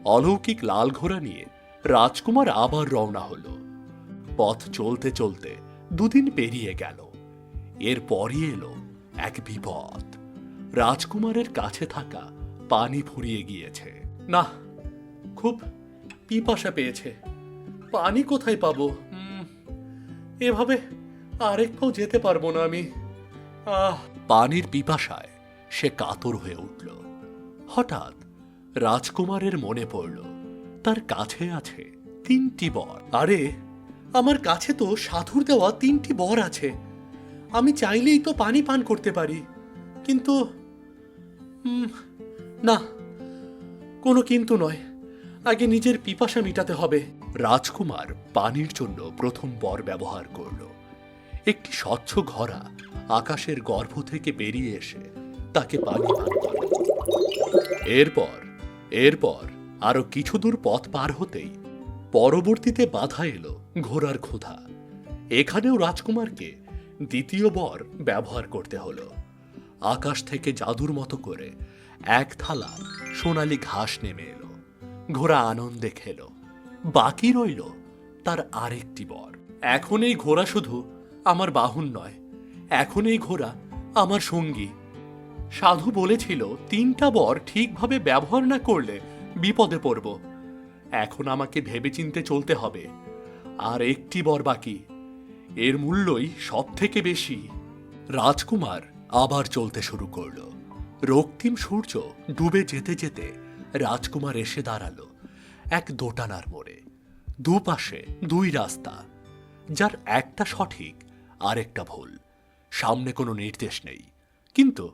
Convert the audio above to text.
অলৌকিক লাল ঘোড়া নিয়ে রাজকুমার আবার রওনা হলো। পথ চলতে চলতে দুদিন পেরিয়ে গেল। এরপরই এলো এক বিপদ। রাজকুমারের কাছে থাকা পানি ফুরিয়ে গিয়েছে। না, খুব পিপাসা পেয়েছে। পানি কোথায় পাবো? এভাবে আরেক পাও যেতে পারবো না আমি। পানির পিপাসায় সে কাতর হয়ে উঠল। হঠাৎ রাজকুমারের মনে পড়ল তার কাছে আছে 3টি বর। আরে, আমার কাছে তো সাধুর দেওয়া 3টি বর আছে। আমি চাইলেই তো পানি পান করতে পারি, কিন্তু না, কোনো কিন্তু নয়। আগে নিজের পিপাসা মিটাতে হবে। রাজকুমার পানির জন্য প্রথম বর ব্যবহার করল। একটি স্বচ্ছ ঘোড়া আকাশের গর্ভ থেকে বেরিয়ে এসে তাকে পানি পান করল। এরপর আরো কিছু দূর পথ পার হতেই পরবর্তীতে বাধা এলো ঘোড়ার ক্ষুধা। এখানেও রাজকুমারকে দ্বিতীয় বর ব্যবহার করতে হলো। আকাশ থেকে জাদুর মতো করে এক থালা সোনালি ঘাস নেমে এলো। ঘোড়া আনন্দে খেল। বাকি রইল তার আরেকটি বর। এখন এই ঘোড়া শুধু আমার বাহন নয়, এখন এই ঘোড়া আমার সঙ্গী। সাধু বলেছিল 3টা বর ঠিকভাবে ব্যবহার না করলে বিপদে পড়ব। এখন আমাকে ভেবেচিন্তে চলতে হবে। আর একটি বর বাকি, এর মূল্যই সব থেকে বেশি। রাজকুমার আবার চলতে শুরু করল। রক্তিম সূর্য ডুবে যেতে যেতে রাজকুমার এসে দাঁড়ালো এক দোটানার মোড়ে। দুপাশে 2 রাস্তা, যার একটা সঠিক আর একটা ভুল। সামনে কোনো নির্দেশ নেই, কিন্তু